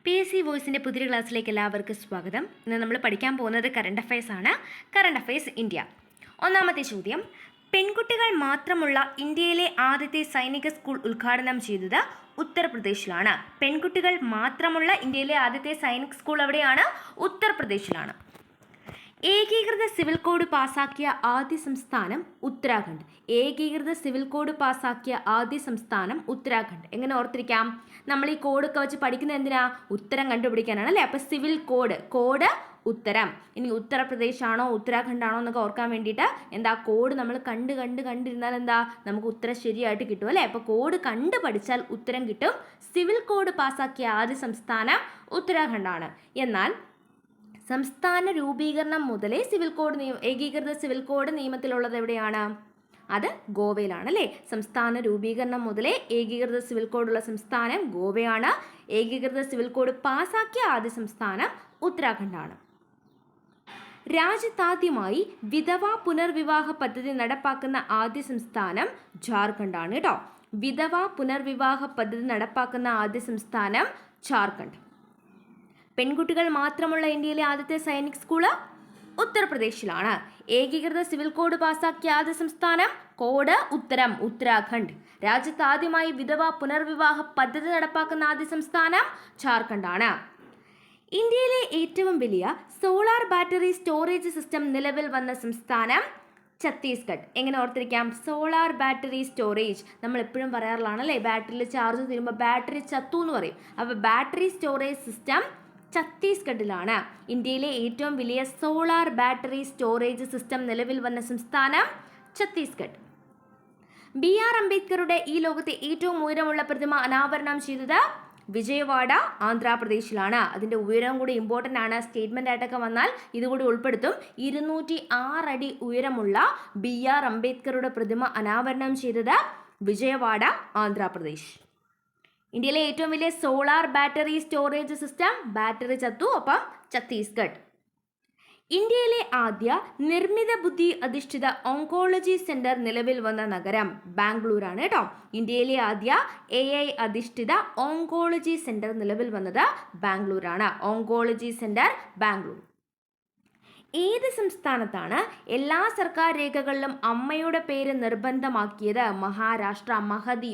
PSC വോയിസിൻ്റെ പുതിയൊരു ക്ലാസ്സിലേക്ക് എല്ലാവർക്കും സ്വാഗതം. ഇന്ന് നമ്മൾ പഠിക്കാൻ പോകുന്നത് കറണ്ട് അഫയേഴ്സ് ആണ്. Current affairs India. ഒന്നാമത്തെ ചോദ്യം, പെൺകുട്ടികൾ മാത്രമുള്ള ഇന്ത്യയിലെ ആദ്യത്തെ സൈനിക സ്കൂൾ ഉദ്ഘാടനം ചെയ്തത് ഉത്തർപ്രദേശിലാണ്. പെൺകുട്ടികൾ മാത്രമുള്ള ഇന്ത്യയിലെ ആദ്യത്തെ സൈനിക് സ്കൂൾ എവിടെയാണ്? ഉത്തർപ്രദേശിലാണ്. ഏകീകൃത സിവിൽ കോഡ് പാസാക്കിയ ആദ്യ സംസ്ഥാനം ഉത്തരാഖണ്ഡ്. ഏകീകൃത സിവിൽ കോഡ് പാസാക്കിയ ആദ്യ സംസ്ഥാനം ഉത്തരാഖണ്ഡ്. എങ്ങനെ ഓർത്തിരിക്കാം? നമ്മൾ ഈ കോഡൊക്കെ വെച്ച് പഠിക്കുന്നത് എന്തിനാ? ഉത്തരം കണ്ടുപിടിക്കാനാണ് അല്ലേ? അപ്പോൾ സിവിൽ കോഡ് ഉത്തരം. ഇനി ഉത്തർപ്രദേശ് ആണോ ഉത്തരാഖണ്ഡ് ആണോ എന്നൊക്കെ ഓർക്കാൻ വേണ്ടിയിട്ട് എന്താ കോഡ് നമ്മൾ കണ്ടിരുന്നാൽ എന്താ നമുക്ക് ഉത്തരം ശരിയായിട്ട് കിട്ടും അല്ലേ? അപ്പോൾ കോഡ് കണ്ട് പഠിച്ചാൽ ഉത്തരം കിട്ടും. സിവിൽ കോഡ് പാസാക്കിയ ആദ്യ സംസ്ഥാനം ഉത്തരാഖണ്ഡാണ്. എന്നാൽ സംസ്ഥാന രൂപീകരണം മുതലേ ഏകീകൃത സിവിൽ കോഡ് നിയമത്തിലുള്ളത് എവിടെയാണ്? അത് ഗോവയിലാണ് അല്ലേ? സംസ്ഥാന രൂപീകരണം മുതലേ ഏകീകൃത സിവിൽ കോഡുള്ള സംസ്ഥാനം ഗോവയാണ്. ഏകീകൃത സിവിൽ കോഡ് പാസാക്കിയ ആദ്യ സംസ്ഥാനം ഉത്തരാഖണ്ഡാണ്. രാജ്യത്താദ്യമായി വിധവാ പുനർവിവാഹ പദ്ധതി നടപ്പാക്കുന്ന ആദ്യ സംസ്ഥാനം ജാർഖണ്ഡാണ് കേട്ടോ. വിധവാ പുനർവിവാഹ പദ്ധതി നടപ്പാക്കുന്ന ആദ്യ സംസ്ഥാനം ജാർഖണ്ഡ്. പെൺകുട്ടികൾ മാത്രമുള്ള ഇന്ത്യയിലെ ആദ്യത്തെ സൈനിക് സ്കൂള് ഉത്തർപ്രദേശിലാണ്. ഏകീകൃത സിവിൽ കോഡ് പാസാക്കിയ ആദ്യ സംസ്ഥാനം കോഡ് ഉത്തരം ഉത്തരാഖണ്ഡ്. രാജ്യത്ത് ആദ്യമായി വിധവാ പുനർവിവാഹ പദ്ധതി നടപ്പാക്കുന്ന ആദ്യ സംസ്ഥാനം ജാർഖണ്ഡാണ്. ഇന്ത്യയിലെ ഏറ്റവും വലിയ സോളാർ ബാറ്ററി സ്റ്റോറേജ് സിസ്റ്റം നിലവിൽ വന്ന സംസ്ഥാനം ഛത്തീസ്ഗഡ്. എങ്ങനെ ഓർത്തിരിക്കാം? സോളാർ ബാറ്ററി സ്റ്റോറേജ് നമ്മൾ എപ്പോഴും പറയാറുള്ളതാണ് അല്ലേ? ബാറ്ററിയിൽ ചാർജ് തീരുമ്പോൾ ബാറ്ററി ചത്തു എന്ന് പറയും. അപ്പോൾ ബാറ്ററി സ്റ്റോറേജ് സിസ്റ്റം ഛത്തീസ്ഗഡിലാണ്. ഇന്ത്യയിലെ ഏറ്റവും വലിയ സോളാർ ബാറ്ററി സ്റ്റോറേജ് സിസ്റ്റം നിലവിൽ വന്ന സംസ്ഥാനം ഛത്തീസ്ഗഡ്. BR അംബേദ്കറുടെ ഈ ലോകത്തെ ഏറ്റവും ഉയരമുള്ള പ്രതിമ അനാവരണം ചെയ്തത് വിജയവാഡ ആന്ധ്രാപ്രദേശിലാണ്. അതിൻ്റെ ഉയരം കൂടി ഇമ്പോർട്ടൻ്റ് ആണ്. സ്റ്റേറ്റ്മെൻ്റ് ആയിട്ടൊക്കെ വന്നാൽ ഇതുകൂടി ഉൾപ്പെടുത്തും. 206 അടി ഉയരമുള്ള BR അംബേദ്കറുടെ പ്രതിമ അനാവരണം ചെയ്തത് വിജയവാഡ ആന്ധ്രാപ്രദേശ്. ഇന്ത്യയിലെ ഏറ്റവും വലിയ solar battery storage system battery ചത്തു, അപ്പം ഛത്തീസ്ഗഡ്. ഇന്ത്യയിലെ ആദ്യ നിർമ്മിത ബുദ്ധി അധിഷ്ഠിത ഓങ്കോളജി സെന്റർ നിലവിൽ വന്ന നഗരം ബാംഗ്ലൂരാണ് കേട്ടോ. ഇന്ത്യയിലെ ആദ്യ AI അധിഷ്ഠിത ഓങ്കോളജി സെന്റർ നിലവിൽ വന്നത് ബാംഗ്ലൂരാണ്. Oncology centre Bangalore. ഏത് സംസ്ഥാനത്താണ് എല്ലാ സർക്കാർ രേഖകളിലും അമ്മയുടെ പേര് നിർബന്ധമാക്കിയത്? മഹാരാഷ്ട്ര. മഹതി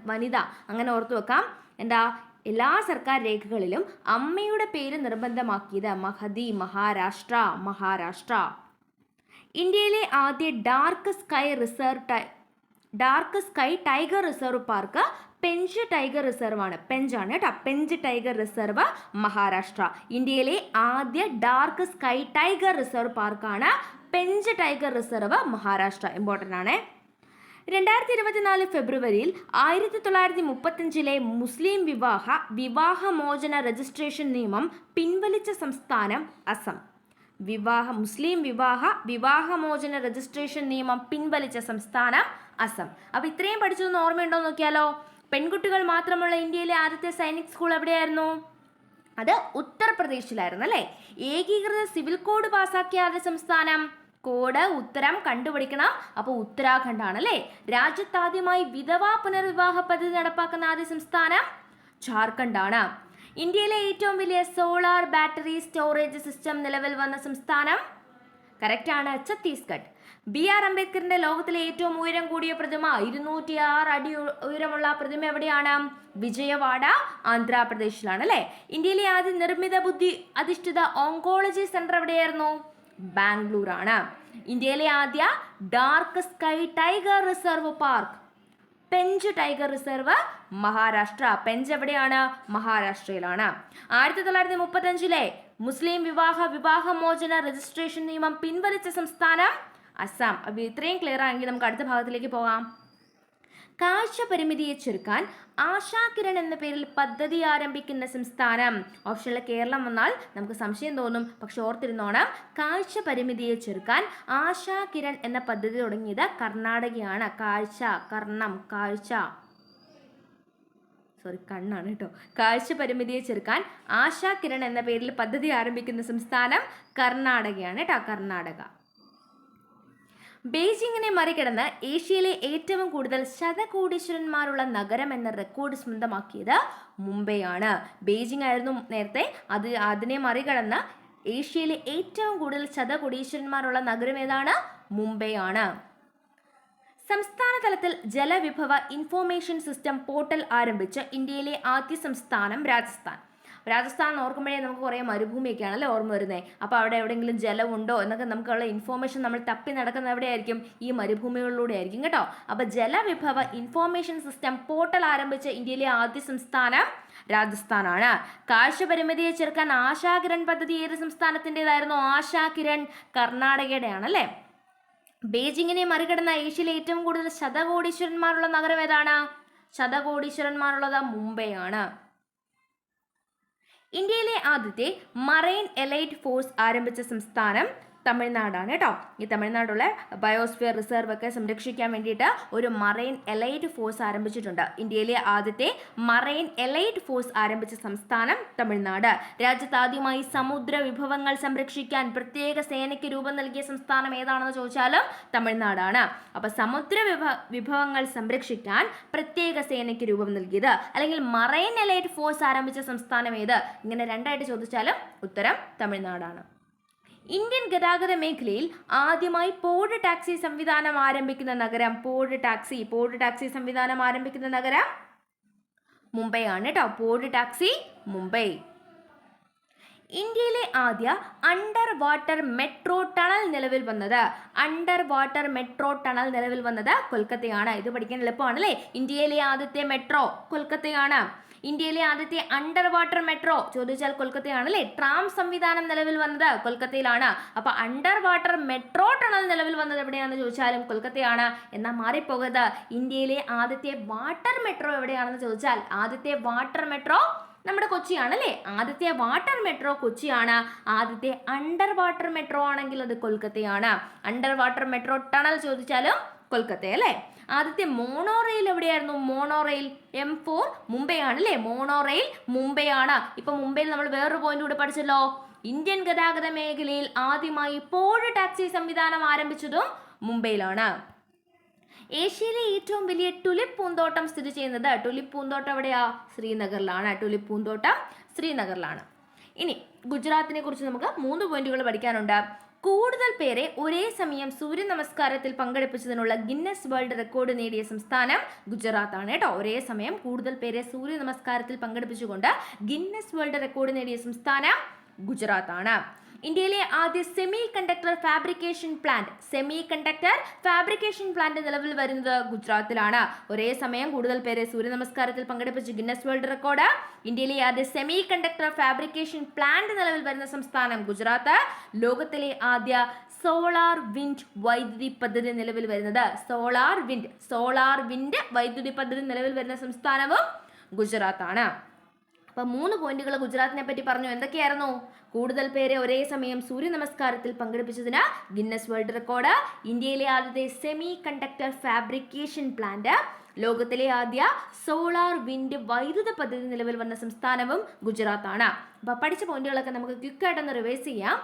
വനിത അങ്ങനെ ഓർത്തു വെക്കാം. എന്താ? എല്ലാ സർക്കാർ രേഖകളിലും അമ്മയുടെ പേര് നിർബന്ധമാക്കിയത് മഹതി. മഹാരാഷ്ട്ര. ഇന്ത്യയിലെ ആദ്യ dark sky tiger reserve park Pench tiger reserve ആണ്. പെഞ്ചാണ് കേട്ടോ. Pench tiger reserve Maharashtra. ഇന്ത്യയിലെ ആദ്യ ഡാർക്ക് സ്കൈ ടൈഗർ റിസർവ് പാർക്കാണ് Pench tiger reserve Maharashtra. Important ആണ്. 2024 ഫെബ്രുവരിയിൽ 1935 മുസ്ലിം വിവാഹമോചന രജിസ്ട്രേഷൻ നിയമം പിൻവലിച്ച സംസ്ഥാനം അസം. മുസ്ലിം വിവാഹമോചന രജിസ്ട്രേഷൻ നിയമം പിൻവലിച്ച സംസ്ഥാനം അസം. അപ്പോൾ ഇത്രയും പഠിച്ചതൊന്ന് ഓർമ്മയുണ്ടോ നോക്കിയാലോ? പെൺകുട്ടികൾ മാത്രമുള്ള ഇന്ത്യയിലെ ആദ്യത്തെ സൈനിക് സ്കൂൾ എവിടെയായിരുന്നു? അത് ഉത്തർപ്രദേശിലായിരുന്നു അല്ലേ? ഏകീകൃത സിവിൽ കോഡ് പാസാക്കിയ ആദ്യ സംസ്ഥാനം കോഡ് ഉത്തരം കണ്ടുപിടിക്കണം. അപ്പോൾ ഉത്തരാഖണ്ഡാണ് അല്ലേ? രാജ്യത്താദ്യമായി വിധവാ പുനർവിവാഹ പദ്ധതി നടപ്പാക്കുന്ന ആദ്യ സംസ്ഥാനം ജാർഖണ്ഡാണ്. ഇന്ത്യയിലെ ഏറ്റവും വലിയ സോളാർ ബാറ്ററി സ്റ്റോറേജ് സിസ്റ്റം നിലവിൽ വന്ന സംസ്ഥാനം കറക്റ്റാണ് ഛത്തീസ്ഗഡ്. BR അംബേദ്കറിന്റെ ലോകത്തിലെ ഏറ്റവും ഉയരം കൂടിയ പ്രതിമ 206 അടി ഉയരമുള്ള പ്രതിമ എവിടെയാണ്? വിജയവാഡ ആന്ധ്രാപ്രദേശിലാണ് അല്ലേ? ഇന്ത്യയിലെ ആദ്യ നിർമ്മിത ബുദ്ധി അധിഷ്ഠിത ഓങ്കോളജി സെന്റർ എവിടെയായിരുന്നു? ബാംഗ്ലൂരാണ്. ഇന്ത്യയിലെ ആദ്യ dark sky tiger reserve park Pench tiger reserve Maharashtra. Pench എവിടെയാണ്? മഹാരാഷ്ട്രയിലാണ്. 1935 മുസ്ലിം വിവാഹമോചന രജിസ്ട്രേഷൻ നിയമം പിൻവലിച്ച സംസ്ഥാനം അസം. അപ്പോൾ ഇത്രയും ക്ലിയർ ആണെങ്കിൽ നമുക്ക് അടുത്ത ഭാഗത്തിലേക്ക് പോകാം. കാഴ്ച പരിമിതിയെ ചെറുക്കാൻ ആശാകിരൺ എന്ന പേരിൽ പദ്ധതി ആരംഭിക്കുന്ന സംസ്ഥാനം. ഓപ്ഷനിൽ കേരളം വന്നാൽ നമുക്ക് സംശയം തോന്നും, പക്ഷെ ഓർത്തിരുന്നോണം. കാഴ്ച പരിമിതിയെ ചെറുക്കാൻ ആശാകിരൺ എന്ന പദ്ധതി തുടങ്ങിയത് കർണാടകയാണ്. കണ്ണാണ് കേട്ടോ. കാഴ്ച പരിമിതിയെ ചെറുക്കാൻ ആശാകിരൺ എന്ന പേരിൽ പദ്ധതി ആരംഭിക്കുന്ന സംസ്ഥാനം കർണാടകയാണ് കേട്ടോ. കർണാടക. ബെയ്ജിങ്ങിനെ മറികടന്ന് ഏഷ്യയിലെ ഏറ്റവും കൂടുതൽ ശതകോടീശ്വരന്മാരുള്ള നഗരം എന്ന റെക്കോർഡ് സ്വന്തമാക്കിയത് മുംബൈയാണ്. ബെയ്ജിംഗ് ആയിരുന്നു നേരത്തെ, അതിനെ മറികടന്ന് ഏഷ്യയിലെ ഏറ്റവും കൂടുതൽ ശതകോടീശ്വരന്മാരുള്ള നഗരം ഏതാണ്? മുംബൈയാണ്. സംസ്ഥാന തലത്തിൽ ജലവിഭവ ഇൻഫോർമേഷൻ സിസ്റ്റം പോർട്ടൽ ആരംഭിച്ച ഇന്ത്യയിലെ ആദ്യ സംസ്ഥാനം രാജസ്ഥാൻ. രാജസ്ഥാൻ ഓർക്കുമ്പോഴേ നമുക്ക് കുറേ മരുഭൂമിയൊക്കെയാണല്ലോ ഓർമ്മ വരുന്നത്. അപ്പോൾ അവിടെ എവിടെയെങ്കിലും ജലമുണ്ടോ എന്നൊക്കെ നമുക്കുള്ള ഇൻഫോർമേഷൻ നമ്മൾ തപ്പി നടക്കുന്ന എവിടെയായിരിക്കും? ഈ മരുഭൂമികളിലൂടെ ആയിരിക്കും കേട്ടോ. അപ്പോൾ ജലവിഭവ ഇൻഫോർമേഷൻ സിസ്റ്റം പോർട്ടൽ ആരംഭിച്ച ഇന്ത്യയിലെ ആദ്യ സംസ്ഥാനം രാജസ്ഥാനാണ്. കാഴ്ചപരിമിതിയെ ചെറുക്കാൻ ആശാകിരൺ പദ്ധതി ഏത് സംസ്ഥാനത്തിൻ്റെതായിരുന്നു? ആശാകിരൺ കർണാടകയുടെ ആണല്ലേ. ബെയ്ജിങ്ങിനെ മറികടന്ന ഏഷ്യയിലെ ഏറ്റവും കൂടുതൽ ശതകോടീശ്വരന്മാരുള്ള നഗരം ഏതാണ്? ശതകോടീശ്വരന്മാരുള്ളത് മുംബൈയാണ്. ഇന്ത്യയിലെ ആദ്യത്തെ മറൈൻ എലൈറ്റ് ഫോഴ്സ് ആരംഭിച്ച സംസ്ഥാനം തമിഴ്നാടാണ് കേട്ടോ. ഈ തമിഴ്നാടുള്ള ബയോസ്ഫിയർ റിസർവ് ഒക്കെ സംരക്ഷിക്കാൻ വേണ്ടിയിട്ട് ഒരു മറൈൻ എലൈറ്റ് ഫോഴ്സ് ആരംഭിച്ചിട്ടുണ്ട്. ഇന്ത്യയിലെ ആദ്യത്തെ മറൈൻ എലൈറ്റ് ഫോഴ്സ് ആരംഭിച്ച സംസ്ഥാനം തമിഴ്നാട്. രാജ്യത്ത് ആദ്യമായി സമുദ്ര വിഭവങ്ങൾ സംരക്ഷിക്കാൻ പ്രത്യേക സേനയ്ക്ക് രൂപം നൽകിയ സംസ്ഥാനം ഏതാണെന്ന് ചോദിച്ചാലും തമിഴ്നാടാണ്. അപ്പൊ സമുദ്ര വിഭവങ്ങൾ സംരക്ഷിക്കാൻ പ്രത്യേക സേനയ്ക്ക് രൂപം നൽകിയത് അല്ലെങ്കിൽ മറൈൻ എലൈറ്റ് ഫോഴ്സ് ആരംഭിച്ച സംസ്ഥാനം ഏത്? ഇങ്ങനെ രണ്ടായിട്ട് ചോദിച്ചാലും ഉത്തരം തമിഴ്നാടാണ്. ഇന്ത്യൻ ഗതാഗത മേഖലയിൽ ആദ്യമായി പോഡ് ടാക്സി സംവിധാനം ആരംഭിക്കുന്ന നഗരം? പോഡ് ടാക്സി സംവിധാനം ആരംഭിക്കുന്ന നഗരം മുംബൈ ആണ് കേട്ടോ. Pod taxi Mumbai. ഇന്ത്യയിലെ ആദ്യ അണ്ടർ വാട്ടർ മെട്രോ ടണൽ നിലവിൽ വന്നത് കൊൽക്കത്തയാണ്. ഇത് പഠിക്കാൻ എളുപ്പമാണല്ലേ. ഇന്ത്യയിലെ ആദ്യത്തെ മെട്രോ കൊൽക്കത്തയാണ്. ഇന്ത്യയിലെ ആദ്യത്തെ അണ്ടർ വാട്ടർ മെട്രോ ചോദിച്ചാൽ കൊൽക്കത്തയാണല്ലേ. ട്രാം സംവിധാനം നിലവിൽ വന്നത് കൊൽക്കത്തയിലാണ്. അപ്പൊ അണ്ടർ വാട്ടർ മെട്രോ ടണൽ നിലവിൽ വന്നത് എവിടെയാണെന്ന് ചോദിച്ചാലും കൊൽക്കത്തയാണ്. എന്നാൽ മാറിപ്പോകരുത്, ഇന്ത്യയിലെ ആദ്യത്തെ വാട്ടർ മെട്രോ എവിടെയാണെന്ന് ചോദിച്ചാൽ ആദ്യത്തെ വാട്ടർ മെട്രോ നമ്മുടെ കൊച്ചിയാണല്ലേ. ആദ്യത്തെ വാട്ടർ മെട്രോ കൊച്ചിയാണ്. ആദ്യത്തെ അണ്ടർ വാട്ടർ മെട്രോ ആണെങ്കിൽ അത് കൊൽക്കത്തയാണ്. അണ്ടർ വാട്ടർ മെട്രോ ടണൽ ചോദിച്ചാലും കൊൽക്കത്ത അല്ലേ. ആദ്യത്തെ മോണോ റെയിൽ എവിടെയായിരുന്നു? മോണോ റെയിൽ M4 മുംബൈ ആണല്ലേ. മോണോ റെയിൽ മുംബൈ ആണ്. ഇപ്പൊ മുംബൈയിൽ നമ്മൾ വേറൊരു പോയിന്റ് കൂടെ പഠിച്ചല്ലോ. ഇന്ത്യൻ ഗതാഗത മേഖലയിൽ ആദ്യമായി പോഡ് ടാക്സി സംവിധാനം ആരംഭിച്ചതും മുംബൈയിലാണ്. ഏഷ്യയിലെ ഏറ്റവും വലിയ ടുലിപ്പ് പൂന്തോട്ടം സ്ഥിതി ചെയ്യുന്നത്? ടുലിപ്പ് പൂന്തോട്ടം എവിടെയാ? ശ്രീനഗറിലാണ്. ഇനി ഗുജറാത്തിനെ കുറിച്ച് നമുക്ക് 3 പോയിന്റുകൾ പഠിക്കാനുണ്ട്. കൂടുതൽ പേരെ ഒരേ സമയം സൂര്യ നമസ്കാരത്തിൽ പങ്കെടുപ്പിച്ചതിനുള്ള ഗിന്നസ് വേൾഡ് റെക്കോർഡ് നേടിയ സംസ്ഥാനം ഗുജറാത്താണ് കേട്ടോ. ഒരേ സമയം കൂടുതൽ പേരെ സൂര്യ നമസ്കാരത്തിൽ പങ്കെടുപ്പിച്ചുകൊണ്ട് ഗിന്നസ് വേൾഡ് റെക്കോർഡ് നേടിയ സംസ്ഥാനം ഗുജറാത്താണ്. ഇന്ത്യയിലെ ആദ്യ സെമി കണ്ടക്ടർ ഫാബ്രിക്കേഷൻ പ്ലാന്റ് നിലവിൽ വരുന്നത് ഗുജറാത്തിലാണ്. ഒരേ സമയം കൂടുതൽ പേരെ സൂര്യ നമസ്കാരത്തിൽ പങ്കെടുപ്പിച്ച് ഗിന്നസ് വേൾഡ് റെക്കോർഡ്. ഇന്ത്യയിലെ ആദ്യ സെമി കണ്ടക്ടർ ഫാബ്രിക്കേഷൻ പ്ലാന്റ് നിലവിൽ വരുന്ന സംസ്ഥാനം ഗുജറാത്ത്. ലോകത്തിലെ ആദ്യ സോളാർ വിൻഡ് വൈദ്യുതി പദ്ധതി നിലവിൽ വരുന്നത് സോളാർ വിൻഡ് വൈദ്യുതി പദ്ധതി നിലവിൽ വരുന്ന സംസ്ഥാനവും ഗുജറാത്താണ്. അപ്പം 3 പോയിന്റുകൾ ഗുജറാത്തിനെ പറ്റി പറഞ്ഞു. എന്തൊക്കെയായിരുന്നു? കൂടുതൽ പേരെ ഒരേ സമയം സൂര്യ നമസ്കാരത്തിൽ പങ്കെടുപ്പിച്ചതിന് ഗിന്നസ് വേൾഡ് റെക്കോർഡ്, ഇന്ത്യയിലെ ആദ്യത്തെ സെമി കണ്ടക്ടർ ഫാബ്രിക്കേഷൻ പ്ലാന്റ്, ലോകത്തിലെ ആദ്യ സോളാർ വിൻഡ് വൈദ്യുത പദ്ധതി നിലവിൽ വന്ന സംസ്ഥാനവും ഗുജറാത്താണ്. അപ്പോൾ പഠിച്ച പോയിന്റുകളൊക്കെ നമുക്ക് ക്വിക്കായിട്ടൊന്ന് റിവൈസ് ചെയ്യാം.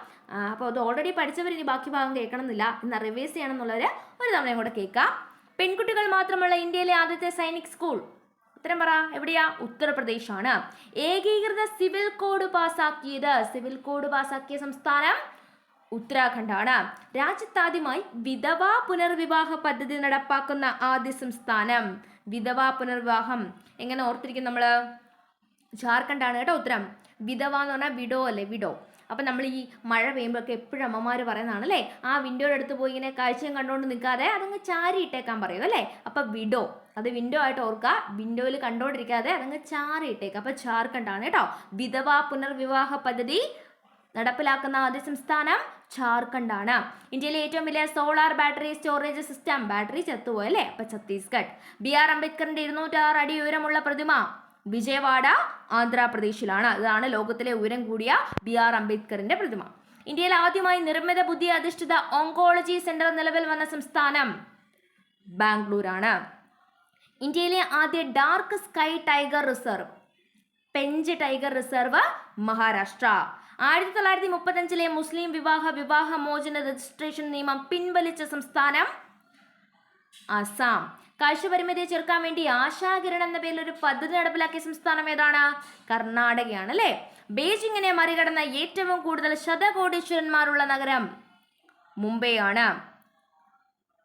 അപ്പോൾ അത് ഓൾറെഡി പഠിച്ചവർ ഇനി ബാക്കി ഭാഗം കേൾക്കണമെന്നില്ല. ഇന്ന് റിവൈസ് ചെയ്യണമെന്നുള്ളവർ ഒരു തവണയും കൂടെ കേൾക്കാം. പെൺകുട്ടികൾ മാത്രമുള്ള ഇന്ത്യയിലെ ആദ്യത്തെ സൈനിക് സ്കൂൾ? ഉത്തരം പറ. എവിടെയാ? ഉത്തർപ്രദേശാണ്. ഏകീകൃത സിവിൽ കോഡ് പാസാക്കിയ സംസ്ഥാനം ഉത്തരാഖണ്ഡാണ്. രാജ്യത്താദ്യമായി വിധവാ പുനർവിവാഹ പദ്ധതി നടപ്പാക്കുന്ന ആദ്യ സംസ്ഥാനം? വിധവാ പുനർവിവാഹം എങ്ങനെ ഓർത്തിരിക്കും നമ്മള്? ജാർഖണ്ഡാണ് കേട്ടോ ഉത്തരം. വിധവ എന്ന് പറഞ്ഞാൽ വിഡോ അല്ലേ, വിഡോ. അപ്പം നമ്മൾ ഈ മഴ പെയ്യുമ്പോഴൊക്കെ എപ്പോഴും അമ്മമാർ പറയുന്നതാണല്ലേ, ആ വിൻഡോയുടെ അടുത്ത് പോയി ഇങ്ങനെ കാഴ്ചയും കണ്ടുകൊണ്ട് നിൽക്കാതെ അതങ്ങ് ചാരി ഇട്ടേക്കാൻ പറയും അല്ലേ. അപ്പം വിഡോ, അത് വിൻഡോ ആയിട്ട് ഓർക്കുക. വിൻഡോയിൽ കണ്ടോണ്ടിരിക്കാതെ അതങ്ങ് ചാരി ഇട്ടേക്കുക. അപ്പം ജാർഖണ്ഡാണ് കേട്ടോ. വിധവാ പുനർവിവാഹ പദ്ധതി നടപ്പിലാക്കുന്ന ആദ്യ സംസ്ഥാനം ജാർഖണ്ഡാണ്. ഇന്ത്യയിലെ ഏറ്റവും വലിയ solar battery storage system? Battery ചത്തുപോയി അല്ലേ. അപ്പം ഛത്തീസ്ഗഡ്. BR അംബേദ്കറിന്റെ 206 അടി ഉയരമുള്ള പ്രതിമ വിജയവാഡ ആന്ധ്രാപ്രദേശിലാണ്. ഇതാണ് ലോകത്തിലെ ഉയരം കൂടിയ BR അംബേദ്കറിന്റെ പ്രതിമ. ഇന്ത്യയിൽ ആദ്യമായി നിർമ്മിത ബുദ്ധി അധിഷ്ഠിത ഓങ്കോളജി സെന്റർ നിലവിൽ വന്ന സംസ്ഥാനം ബാംഗ്ലൂരാണ്. ഇന്ത്യയിലെ ആദ്യ dark sky tiger reserve? Pench tiger reserve Maharashtra. 1935 മുസ്ലിം വിവാഹമോചന രജിസ്ട്രേഷൻ നിയമം പിൻവലിച്ച സംസ്ഥാനം അസം. കാഴ്ചപരിമിതിയെ ചെറുക്കാൻ വേണ്ടി ആശാകിരൺ എന്ന പേരിൽ ഒരു പദ്ധതി നടപ്പിലാക്കിയ സംസ്ഥാനം ഏതാണ്? കർണാടകയാണ് അല്ലേ. ബീജിങ്ങിനെ മറികടന്ന ഏറ്റവും കൂടുതൽ ശതകോടീശ്വരന്മാരുള്ള നഗരം മുംബൈ ആണ്.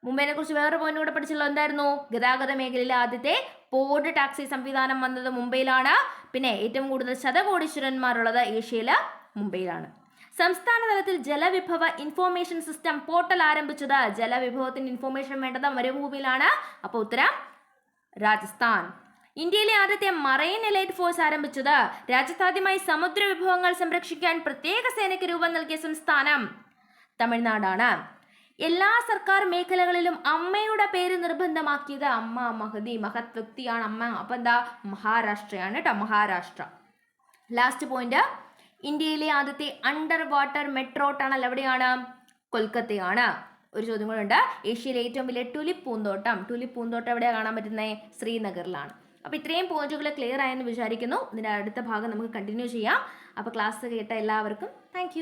മുംബൈനെ കുറിച്ച് വേറെ പോയിന്റ് കൂടെ പഠിച്ചല്ലോ. എന്തായിരുന്നു? ഗതാഗത മേഖലയിലെ ആദ്യത്തെ പോഡ് ടാക്സി സംവിധാനം വന്നത് മുംബൈയിലാണ്. പിന്നെ ഏറ്റവും കൂടുതൽ ശതകോടീശ്വരന്മാരുള്ളത് ഏഷ്യയില് മുംബൈയിലാണ്. സംസ്ഥാന തലത്തിൽ ജലവിഭവ ഇൻഫോർമേഷൻ സിസ്റ്റം പോർട്ടൽ ആരംഭിച്ചത്? ജലവിഭവത്തിന് ഇൻഫോർമേഷൻ വേണ്ടത് മരുഭൂമിയിലാണ്. അപ്പോൾ ഉത്തരം രാജസ്ഥാൻ. ഇന്ത്യയിലെ ആദ്യത്തെ മറൈൻ എലൈറ്റ് ഫോഴ്സ് ആരംഭിച്ചത്? രാജ്യത്താദ്യമായി സമുദ്ര വിഭവങ്ങൾ സംരക്ഷിക്കാൻ പ്രത്യേക സേനയ്ക്ക് രൂപം നൽകിയ സംസ്ഥാനം തമിഴ്നാടാണ്. എല്ലാ സർക്കാർ മേഖലകളിലും അമ്മയുടെ പേര് നിർബന്ധമാക്കിയത്? അമ്മ മഹത് വ്യക്തിയാണ് അമ്മ. അപ്പൊ എന്താ? മഹാരാഷ്ട്രയാണ് കേട്ടോ, മഹാരാഷ്ട്ര. ലാസ്റ്റ് പോയിന്റ്, ഇന്ത്യയിലെ ആദ്യത്തെ അണ്ടർ വാട്ടർ മെട്രോ ടണൽ എവിടെയാണ്? കൊൽക്കത്തയാണ്. ഒരു ചോദ്യം കൂടെ ഉണ്ട്. ഏഷ്യയിലെ ഏറ്റവും വലിയ ടുലിപ്പ് പൂന്തോട്ടം എവിടെയാണ് കാണാൻ പറ്റുന്നത്? ശ്രീനഗറിലാണ്. അപ്പോൾ ഇത്രയും പോയിന്റുകൾ ക്ലിയർ ആയെന്ന് വിചാരിക്കുന്നു. ഇതിൻ്റെ അടുത്ത ഭാഗം നമുക്ക് കണ്ടിന്യൂ ചെയ്യാം. അപ്പോൾ ക്ലാസ് കേട്ട എല്ലാവർക്കും താങ്ക്